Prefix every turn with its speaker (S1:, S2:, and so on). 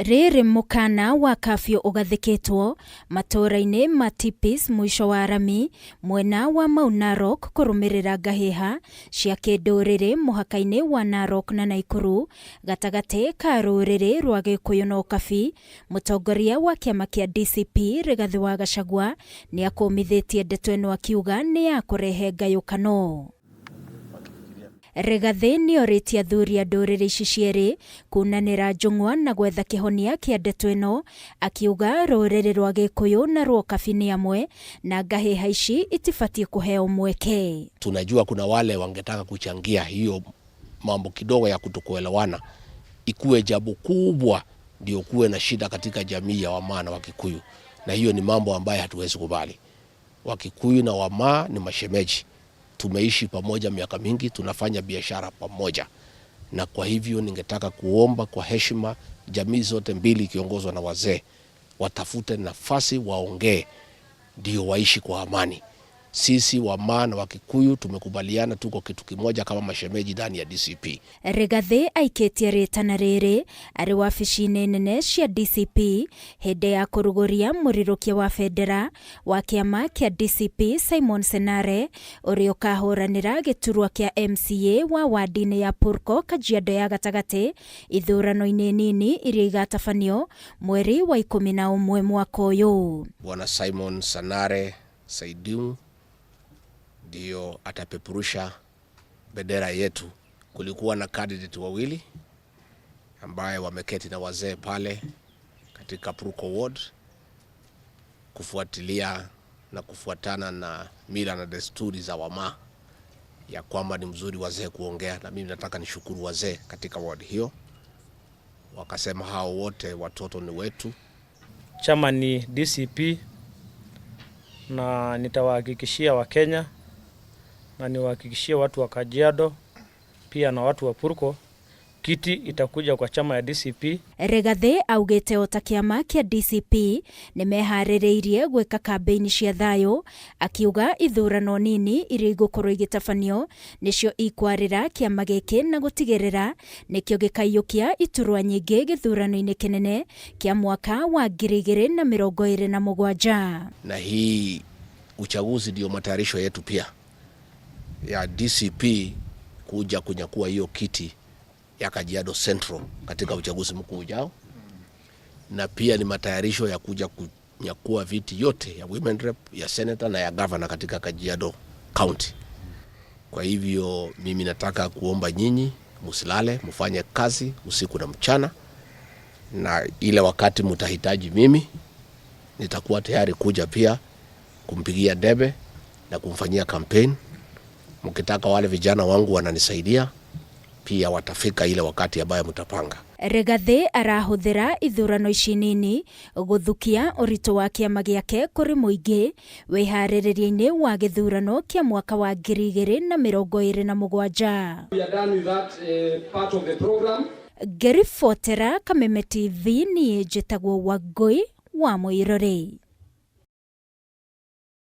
S1: Rĩrĩ mukana wa kafyo ugathikitwo matũra-inĩ ma Tipis mwisho wa Arami mwena wa Mau Narok kũrũmĩrĩra ngahĩha cia kĩndũrĩrĩ mũhaka-inĩ wa Narok na Naikuru gatagati ka rũrĩrĩ rwa Gĩkũyũ na Ũkabi. Mũtongoria wa kĩama kĩa DCP Rigathĩ wa Gachagua nĩ akũmithĩtie ndeto ĩno akiuga nĩ ya kũrehe ngayũkano. Rigathĩ nĩ orĩtie athuri a ndũrĩrĩ ici cierĩ kunanĩra njũng'wa na gwetha kĩhonia kĩa ndeto ĩno, akiuga rũrĩrĩ rwa Gĩkũyũ na rwa Ũkabi ni amwe na ngahĩha ici itibatie kuheo mweke.
S2: Tunajua kuna wale wangetaka kuchangia hiyo mambo kidogo ya kutokuelewana ikuwe jambo kubwa ndio kuwe na shida katika jamii ya Wamaa na Wakikuyu, na hiyo ni mambo ambayo hatuwezi kubali. Wakikuyu na Wamaa ni mashemeji. Tumeishi pamoja miaka mingi, tunafanya biashara pamoja. Na kwa hivyo ningetaka kuomba kwa heshima jamii zote mbili kiongozwa na wazee watafute nafasi waongee ndio waishi kwa amani. Sisi Wamaa na Wakikuyu tumekubaliana tuko kitu kimoja kama mashemeji ndani ya DCP.
S1: Rigathĩ aikĩtie rĩtana rĩrĩ arĩ wabici-inĩ nene cia DCP hĩndĩ ya kũrugũria mũrirũkia wa bendera wa kĩama kĩa DCP Simon Senare ũrĩa ũkahũranĩra gĩturwa kĩa MCA wa wadi-inĩ ya Purko Kajiado ya gatagatĩ ithurano-inĩ nini iria igatabanio mweri wa 11 mwaka ũyũ.
S2: Bwana Simon Senare Saidimu ndio atapepurusha bendera yetu. Kulikuwa na candidate wawili ambaye wameketi na wazee pale katika Purko Ward kufuatilia na kufuatana na mila na desturi za Wamaa ya kwamba ni mzuri wazee kuongea, na mimi nataka nishukuru wazee katika ward hiyo. Wakasema hao wote watoto ni wetu.
S3: Chama ni DCP na nitawahakikishia Wakenya na niwahakikishie watu wa Kajiado pia na watu wa Purko kiti itakuja kwa chama ya DCP.
S1: Rigathĩ augĩte o ta kĩama kĩa DCP nĩ meharĩrĩirie gwĩka kambĩini cia thayũ, akiuga ithurano nini iria igũkorwo igĩtabanio nĩcio ikwarĩra kĩama gĩkĩ na gũtigĩrĩra nĩkĩo gĩkaiyũkia iturwa nyingĩ gĩthurano-inĩ kĩnene kĩa mwaka wa 2027.
S2: Na hii uchaguzi ndio matayarisho yetu pia ya DCP kuja kunyakua hiyo kiti ya Kajiado Central katika uchaguzi mkuu ujao, na pia ni matayarisho ya kuja kunyakua viti yote ya women rep, ya senator na ya governor katika Kajiado County. Kwa hivyo mimi nataka kuomba nyinyi musilale, mufanye kazi usiku na mchana, na ile wakati mtahitaji mimi nitakuwa tayari kuja pia kumpigia debe na kumfanyia campaign. Mkitaka wale vijana wangu wananisaidia pia watafika ile wakati ambayo mtapanga.
S1: Rigathĩ arahũthĩra ithurano ici nini gũthukia ũritũ wa kĩama gĩake kũrĩ mũingĩ wĩharĩrĩria-inĩ wa gĩthurano kĩa mwaka wa 2027.
S4: We are done with that part of the program.
S1: Ngĩribotera Kameme TV niĩ njĩtagwo Wangũi wa Mũirũrĩ.